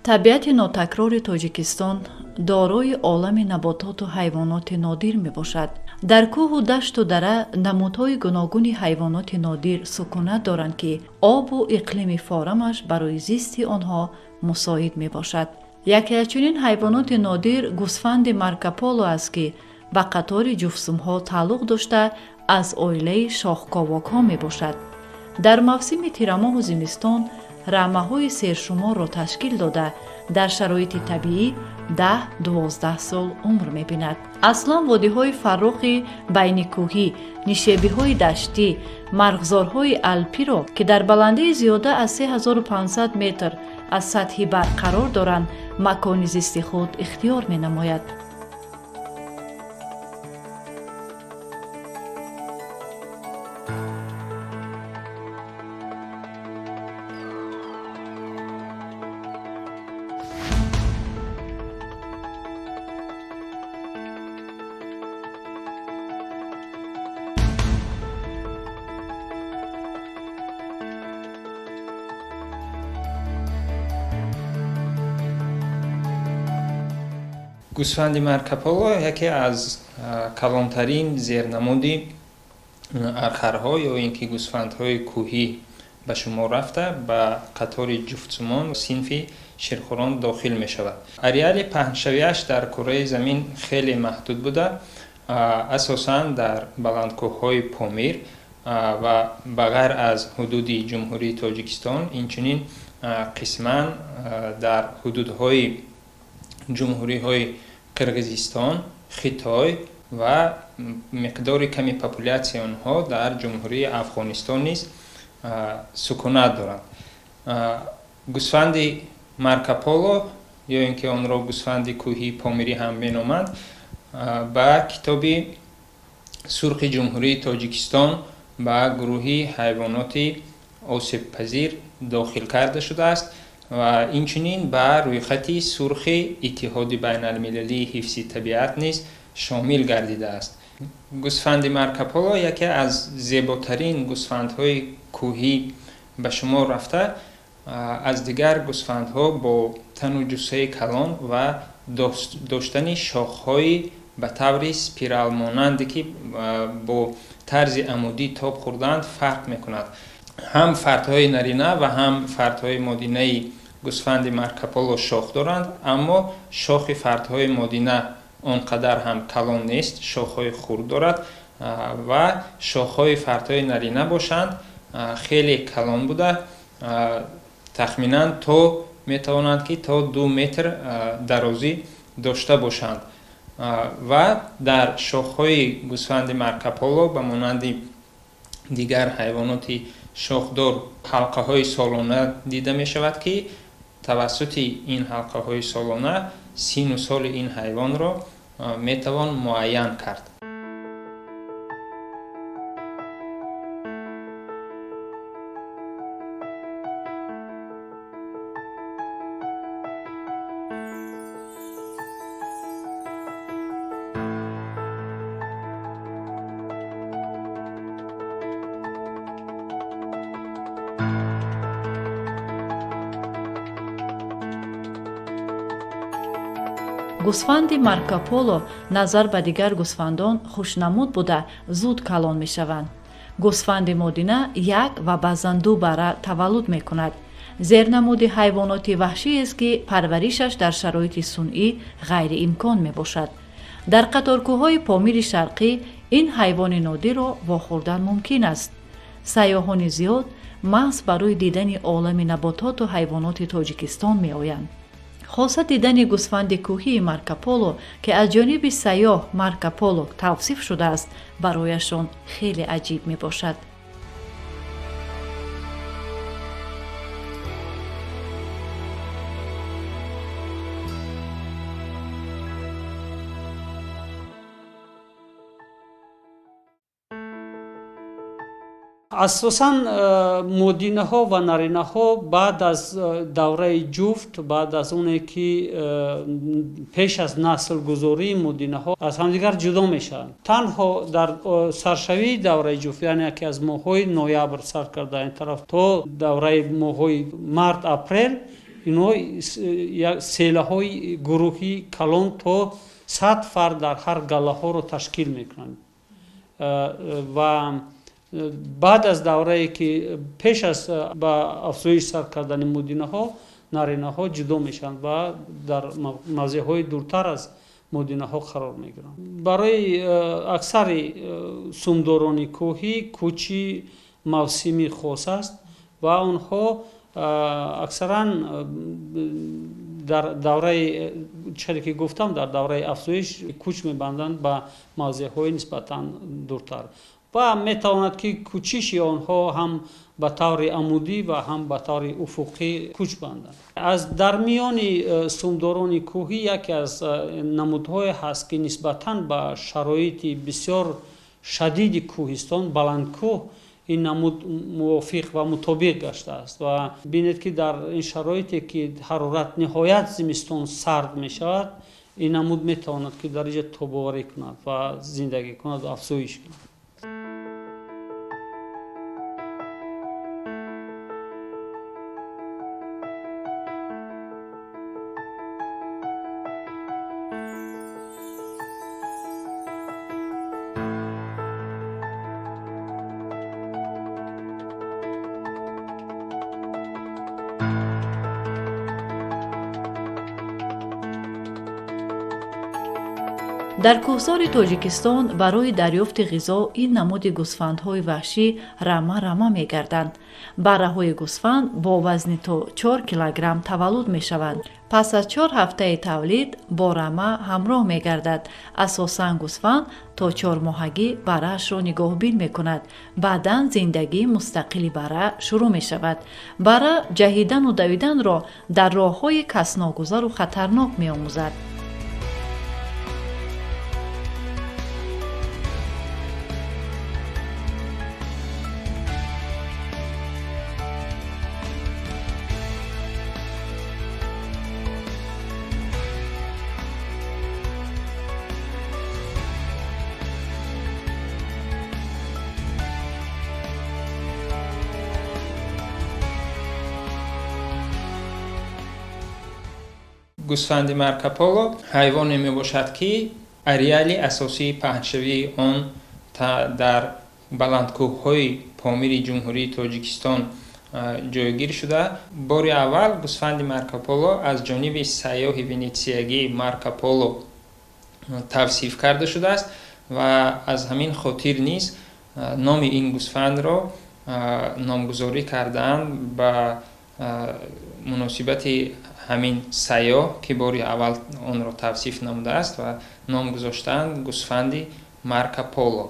табиати нотакрори тоҷикистон дорои олами набототу ҳайвоноти нодир мебошад. дар кӯҳу дашту дара намудҳои гуногуни ҳайвоноти нодир сукунат доранд ки обу иқлими форамаш барои зисти онҳо мусоид мебошад. яке аз чунин ҳайвоноти нодир гӯсфанди маркополо аст ки ба қатори ҷуфсумҳо тааллуқ дошта аз оилаи шохковокҳо мебошад. дар мавсими тирамоҳу зимистон раъмаҳои сершуморро ташкил дода дар шароити табиӣ 10-12 сол умр мебинад. аслан водиҳои фаррохи байникӯҳӣ, нишебиҳои даштӣ, марғзорҳои алпиро ки дар баландии зиёда аз 3500 метр аз сатҳи бар қарор доранд, макони зисти худ ихтиёр менамояд. гӯсфанди маркополо яке аз калонтарин зернамуди архарҳо ё ин ки гӯсфандҳои кӯҳӣ ба шумор рафта ба қатори ҷуфтсумон синфи ширхӯрон дохил мешавад. ареали паҳншавиаш дар кураи замин хеле маҳдуд буда, асосан дар баландкӯҳҳои помир ва ба ғайр аз ҳудуди ҷумҳурии тоҷикистон, инчунин қисман дар ҳудудҳои ҷумҳуриҳои қирғизистон, хитой ва миқдори ками популясияи онҳо дар ҷумҳурии афғонистон низ сукунат доранд. гӯсфанди маркополо ё ин ки онро гӯсфанди кӯҳии помирӣ ҳам меноманд, ба китоби сурхи ҷумҳурии тоҷикистон ба гурӯҳи ҳайвоноти осебпазир дохил карда шудааст ва инчунин ба рӯйхати сурхи иттиҳоди байналмилалии ҳифзи табиат низ шомил гардидааст. гӯсфанди маркополо яке аз зеботарин гӯсфандҳои кӯҳӣ ба шумор рафта, аз дигар гӯсфандҳо бо тану ҷуссаи калон ва доштани шохҳои ба таври спиралмонанде ки бо тарзи амудӣ тоб хӯрданд фарқ мекунад. ҳам фардҳои нарина ва ҳам фардҳои модинаи гӯсфанди маркополо шох доранд, аммо шохи фардҳои модина он қадар ҳам калон нест, шохҳои хурд дорад ва шохҳои фардҳои нарина бошанд хеле калон буда, тахминан то метавонанд ки то 2 метр дарозӣ дошта бошанд ва дар шохҳои гӯсфанди маркополо ба монанди дигар ҳайвоноти шохдор ҳалқаҳои солона дида мешавад ки тавассути ин ҳалқаҳои солона сину соли ин ҳайвонро метавон муайян кард. гӯсфанди маркополо назар ба дигар гӯсфандон хушнамуд буда зуд калон мешаванд. гӯсфанди модина як ва баъзан 2 бара таваллуд мекунад. зернамуди ҳайвоноти ваҳшиест ки парваришаш дар шароити сунъӣ ғайриимкон мебошад. дар қаторкӯҳҳои помири шарқӣ ин ҳайвони нодирро вохӯрдан мумкин аст. сайёҳони зиёд маҳз барои дидани олами набототу ҳайвоноти тоҷикистон меоянд. хоса дидани гӯсфанди кӯҳии маркополо ки аз ҷониби сайёҳ маркополо тавсиф шудааст, барояшон хеле аҷиб мебошад. асосан модинаҳо ва наринаҳо баъд аз давраи ҷуфт, баъд аз оне ки пеш аз наслгузории модинаҳо аз ҳамдигар ҷудо мешаванд. танҳо дар саршавии давраи ҷуфт, яъне яке аз моҳҳои ноябр сар карда ин тараф то давраи моҳҳои март апрел اینها سیله‌های گروهی کلان تا 100 فرد در هر گله ها رو تشکیل میکنند و بعد از دوره‌ای که پیش از با افزایش سر کردن مدینه ها نارینه ها جدا میشن و در موضع های دورتر از مدینه ها قرار میگیرند. برای اکثر سومداران کوهی کوچی موسمی خاص است و آنها اکثرا در دوره چیزی که گفتم در دوره افزایش کوچ میبندند به موضع های نسبتا دورتر و میتواند که کوچیش آنها هم به طور عمودی و هم به طور افقی کوچ بندند. از در میان سومداران کوهی یکی از نمودهای هست که نسبتا به شرایط بسیار شدید کوهستان بلندکوه این نمود موافق و مطابق گشته است و بینید که در این شرایطی که حرارت نهایت زمستان سرد می شود این نمود می تواند که درجه تاب‌آوری کند و زندگی کند و افزایش کند. дар кӯҳсори тоҷикистон барои дарёфти ғизо ин намуди гӯсфандҳои ваҳшӣ рама мегарданд. барраҳои гӯсфанд бо вазни то 4 килограмм таваллуд мешаванд. пас аз 4 ҳафтаи тавлид бо рама ҳамроҳ мегардад. асосан гӯсфанд то 4 моҳагӣ барраашро нигоҳбин мекунад. баъдан зиндагии мустақили барра шурӯъ мешавад. барра ҷаҳидану давиданро дар роҳҳои касногузару хатарнок меомӯзад. گوسفند مارکوپولو حیوانی میباشد که اریالی اساسی پهنشوی آن در بلندکوه‌های پامیر جمهوری تاجیکستان جایگیر شده. بار اول گوسفند مارکوپولو از جانب سیاح ونیزیایی مارکوپولو توصیف کرده شده است و از همین خاطر نیز نام این گوسفند را نامگذاری کردند به مناسبت همین سیاح که باری اول آن را توصیف نموده است و نام گذاشتند گوسفند مارکوپولو.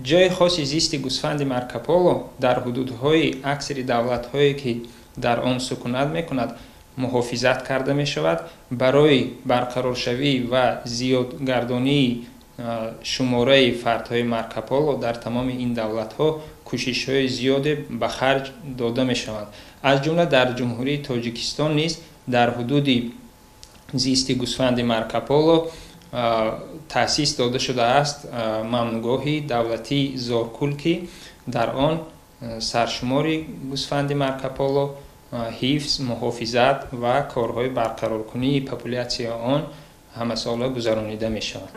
جای خاص زیست گوسفند مارکوپولو در حدودهای اکثر دولت‌هایی که در آن سکونت می‌کند محافظت کرده می‌شود. برای برقرار شوی و زیادگردانی شماره فردهای مارکوپولو در تمام این دولت‌ها کوشش‌های زیاد به خرج داده می‌شود. از جمله در جمهوری تاجیکستان نیز در حدود زیست گوسفند مارکوپولو تأسیس داده شده است ممنوعگاهی دولتی زارکول که در آن سرشمار گوسفند مارکوپولو حفظ، محافظت و کارهای برقرارکنی پاپولیاسیون آن همه ساله گذرانیده می شود.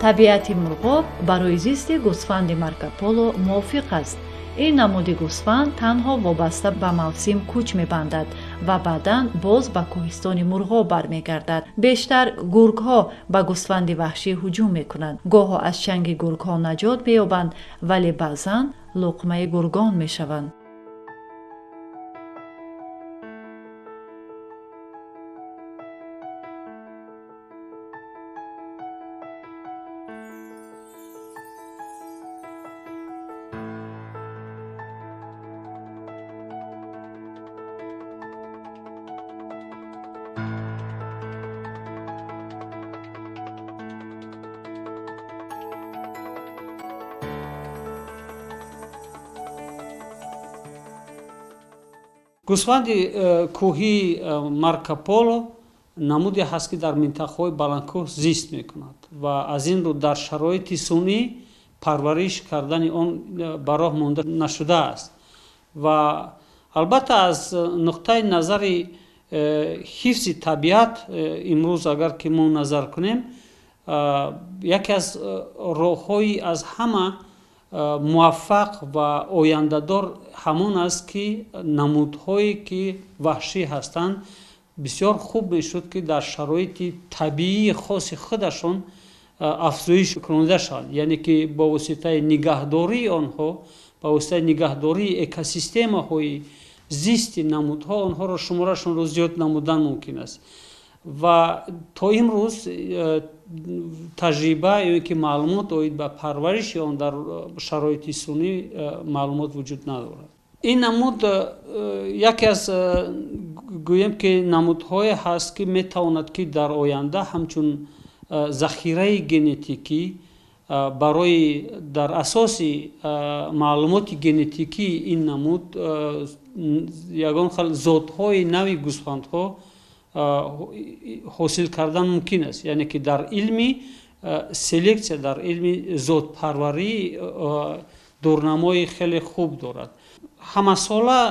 табиати мурғоб барои зисти гӯсфанди маркополо мувофиқ аст. ин намуди гӯсфанд танҳо вобаста ба мавсим кӯч мебандад ва баъдан боз ба кӯҳистони мурғоб бармегардад. бештар гургҳо ба гӯсфанди ваҳшӣ ҳуҷум мекунанд. гоҳо аз чанги гургҳо наҷот меёбанд, вале баъзан луқмаи гургон мешаванд. гӯсфанди кӯҳии Марко Поло намуде ҳаст ки дар минтақаҳои баландкӯҳ зист мекунад ва аз ин рӯ дар шароити сунъӣ парвариш кардани он ба роҳ монда нашудааст. ва албатта аз нуқтаи назари ҳифзи табиат имрӯз агар ки мо назар кунем, яке аз роҳҳои аз ҳама муваффақ ва ояндадор ҳамон аст ки намудҳое ки ваҳшӣ ҳастанд бисёр хуб мешуд ки дар шароити табиии хоси худашон афзоиш кунида шаванд, яъне ки бо воситаи нигаҳдории онҳо, ба воситаи нигаҳдории экосистемаҳои зисти намудҳо онҳоро шуморашонро зиёд намудан мумкин аст. ва то имрӯз таҷриба ё ки маълумот оид ба парвариши он дар шароити сунъӣ маълумот вуҷуд надорад. ин намуд яке аз гӯем ки намудҳое ҳаст ки метавонад ки дар оянда ҳамчун захираи генетикӣ барои дар асоси маълумоти генетикии ин намуд ягон хел зотҳои нави гӯсфандҳо ҳосил кардан мумкин аст. Яъне ки дар илми селексия, дар илми зотпарварӣ дурнамои хеле хуб дорад. Ҳамасола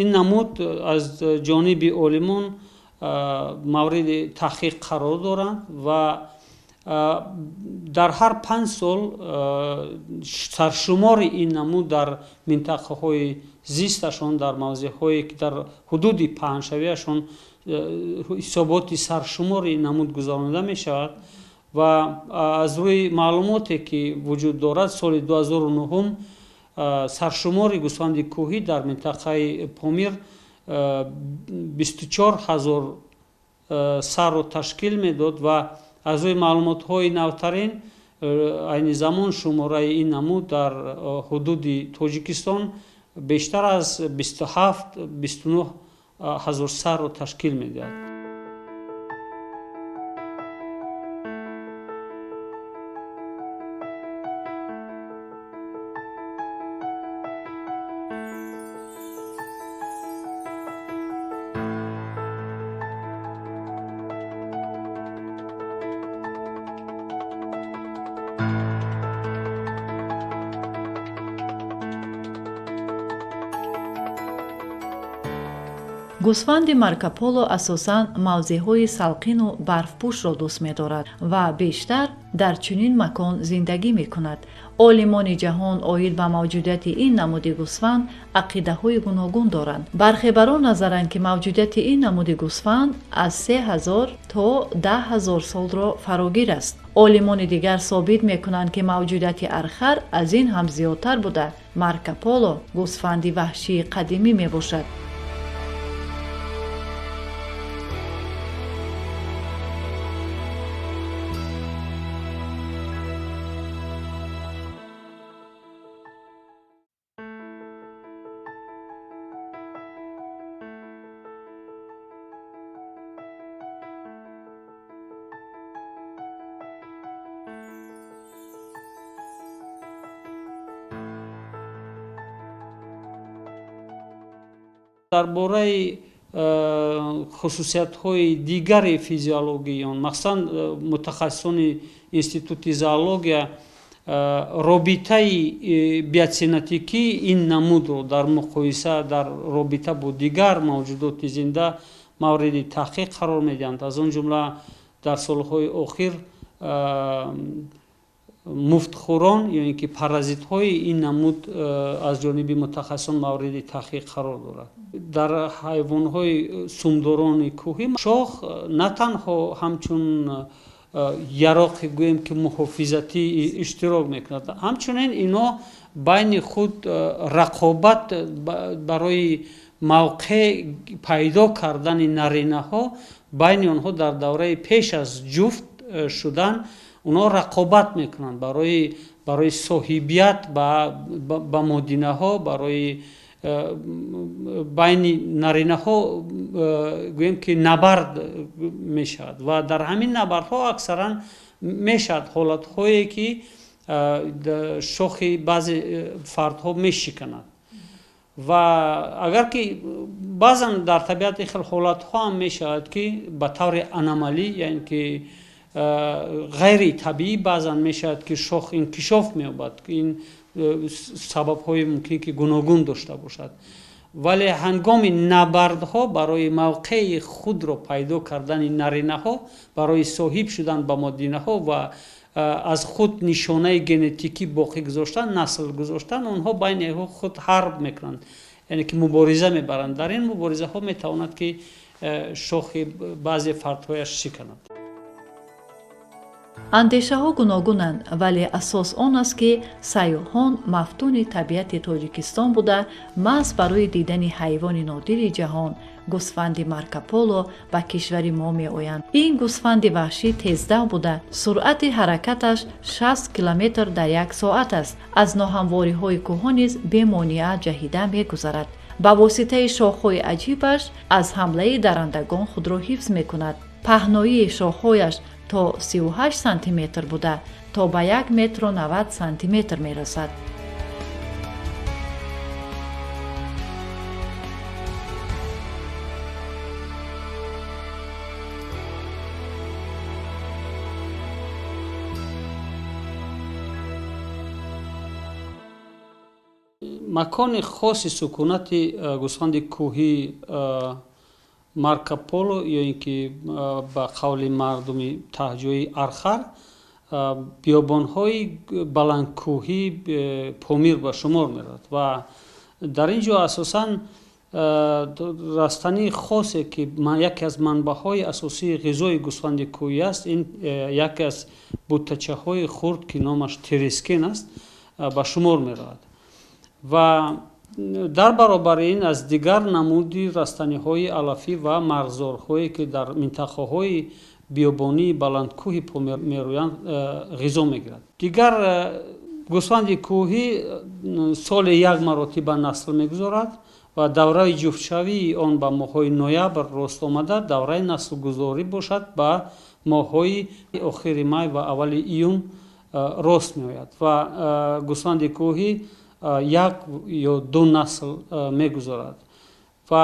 ин намуд аз ҷониби олимон мавриди таҳқиқ қарор доранд ва дар ҳар 5 сол саршумори ин намуд дар минтақаҳои зисташон, дар мавзеъҳое ки дар ҳудуди паҳншавиашон ҳисоботи саршумори ин намуд гузаронида мешавад. ва аз рӯи маълумоте ки вуҷуд дорад, соли 2009 саршумори гӯсфанди кӯҳӣ дар минтақаи Помир 24 000 сарро ташкил медод ва аз рӯи маълумотҳои навтарин айни замон шумораи ин намуд дар ҳудуди Тоҷикистон бештар аз 27-29 000 сарро ташкил медиҳад. гӯсфанди Марко Поло асосан мавзеъҳои салқину барфпӯшро дӯст медорад ва бештар дар чунин макон зиндагӣ мекунад. олимони ҷаҳон оид ба мавҷудияти ин намуди гӯсфанд ақидаҳои гуногун доранд. бархе бар он назаранд ки мавҷудияти ин намуди гӯсфанд аз 3000 то 10,000 солро фарогир аст. олимони дигар собит мекунанд ки мавҷудияти архар аз ин ҳам зиёдтар буда Марко Поло гӯсфанди ваҳшии қадимӣ мебошад. дар бораи хусусиятҳои дигари физиологии он, махсусан мутахассисони институти зоология робитаи биотсинетикии ин намудро дар муқоиса дар робита бо дигар мавҷудоти зинда мавриди таҳқиқ қарор медиҳанд. аз он ҷумла дар солҳои охир муфтхӯрон ё ин ки паразитҳои ин намуд аз ҷониби мутахассисон мавриди таҳқиқ қарор дорад. дар ҳайвонҳои сумдорони кӯҳӣ шох на танҳо ҳамчун яроқи гӯем ки муҳофизатӣ иштирок мекунад, ҳамчунин ино байни худ рақобат барои мавқеъ пайдо кардани наринаҳо байни онҳо дар давраи пеш аз ҷуфт шудан онҳо рақобат мекунанд барои соҳибият ба модинаҳо, барои байни наринаҳо гӯем ки набард мешавад ва дар ҳамин набардҳо аксаран мешавад ҳолатҳое ки шохи баъзе фардҳо мешиканад. و اگر که بعضا در طبیعت خیلی حالت‌ها هم میشود که به طور انومالی یعنی که غیر طبیعی بعضا میشود که شاخ انکشاف می‌یابد که این سبب‌های ممکن که گوناگون داشته باشد، ولی هنگام نبردها برای موقع خود را پیدا کردن نرینه‌ها برای صاحب شدن به مادینه‌ها و از خود نشانه ژنتیکی باقی گذاشتن، نسل گذاشتن، اونها بین خود حرب میکنند، یعنی که مبارزه میبرند. در این مبارزه ها میتواند که شاخ بعضی فردهایش شکند. андешаҳо гуногунанд, вале асос он аст ки сайёҳон мафтуни табиати тоҷикистон буда маҳз барои дидани ҳайвони нодири ҷаҳон гӯсфанди маркополо ба кишвари мо меоянд. ин гӯсфанди ваҳшӣ тездав буда суръати ҳаракаташ 60 километр дар як соат аст. аз ноҳамвориҳои кӯҳҳо низ бемониа ҷаҳида мегузарад. ба воситаи шохҳои аҷибаш аз ҳамлаи даррандагон худро ҳифз мекунад. паҳноии шохҳояш то 38 сантиметр буда то ба 1 метру 90 сантиметр мерасад. макони хоси сукунати гӯсфанди кӯҳӣ маркополо ё ин ки ба қавли мардуми таҳҷои архар биёбонҳои баландкӯҳӣ помир ба шумор меравад ва дар ин ҷо асосан растании хосе ки яке аз манбаъҳои асосии ғизои гӯсфанди кӯҳӣ аст, ин яке аз бутачаҳои хурд ки номаш терескен аст ба шумор меравад ва дар баробари ин аз дигар намуди растаниҳои алафӣ ва марғзорҳое ки дар минтақаҳои биёбонии баландкӯҳи помир мерӯянд ғизо мегирад. дигар гӯсфанди кӯҳӣ соли як маротиба насл мегузорад ва давраи ҷуфтшавии он ба моҳҳои ноябр рост омада давраи наслгузорӣ бошад ба моҳҳои охири май ва аввали июн рост меояд ва гӯсфанди кӯҳӣ як ё ду насл мегузорад ва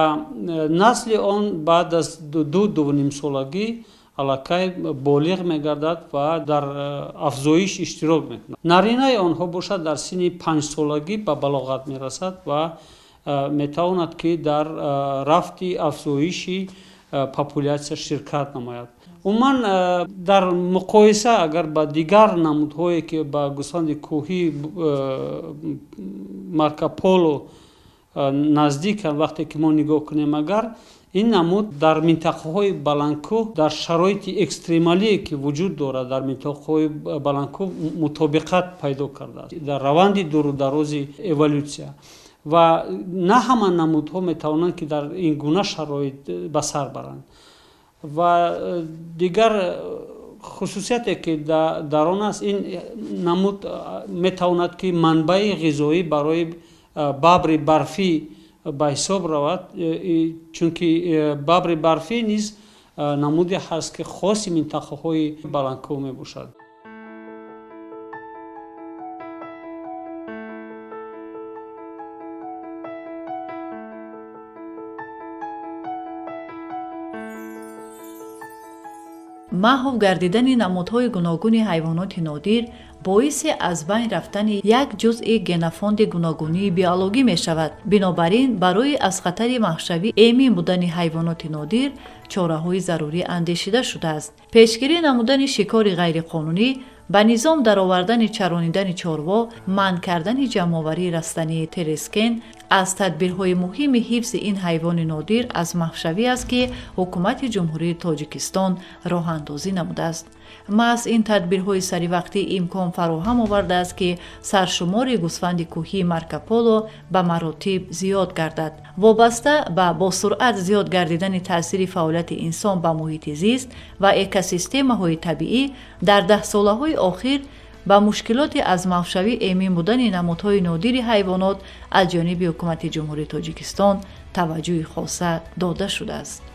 насли он баъд аз ду нимсолагӣ аллакай болиғ мегардад ва дар афзоиш иштирок мекунад. наринаи онҳо бошад дар синни 5 солагӣ ба балоғат мерасад ва метавонад ки дар рафти афзоиши популятсия ширкат намояд. умуман дар муқоиса агар ба дигар намудҳое ки ба гӯсфанди кӯҳӣ маркополо наздиканд вақте ки мо нигоҳ кунем, агар ин намуд дар минтақаҳои баландкӯҳ дар шароити экстремалие ки вуҷуд дорад дар минтақаҳои баландкӯҳ мутобиқат пайдо кардааст дар раванди дурударози эволюсия ва на ҳама намудҳо метавонанд ки дар ин гуна шароит ба сар баранд ва дигар хусусияте ки дар он аст, ин намуд метавонад ки манбаи ғизоӣ барои бабри барфӣ ба ҳисоб равад, чунки бабри барфӣ низ намуде ҳаст ки хоси минтақаҳои баландкӯҳ мебошад. маҳв гардидани намудҳои гуногуни ҳайвоноти нодир боиси аз байн рафтани як ҷузъи генофонди гуногунии биологӣ мешавад. бинобар ин барои аз хатари маҳшавӣ эмин будани ҳайвоноти нодир чораҳои зарурӣ андешида шудааст. пешгирӣ намудани шикори ғайриқонунӣ, ба низом даровардани чаронидани чорво, манъ кардани ҷамъоварии растании терескен аз тадбирҳои муҳими ҳифзи ин ҳайвони нодир аз маҳшавӣ аст ки ҳукумати ҷумҳурии тоҷикистон роҳандозӣ намудааст. маҳз ин тадбирҳои саривақтӣ имкон фароҳам овардааст ки саршумори гӯсфанди кӯҳии маркополо ба маротиб зиёд гардад. вобаста ба босуръат зиёд гардидани таъсири фаъолияти инсон ба муҳити зист ва экосистемаҳои табиӣ дар даҳсолаҳои охир ба мушкилоти аз маҳшавӣ эмин будани намудҳои нодири ҳайвонот аз ҷониби ҳукумати ҷумҳурии тоҷикистон таваҷҷӯҳи хоса дода шудааст.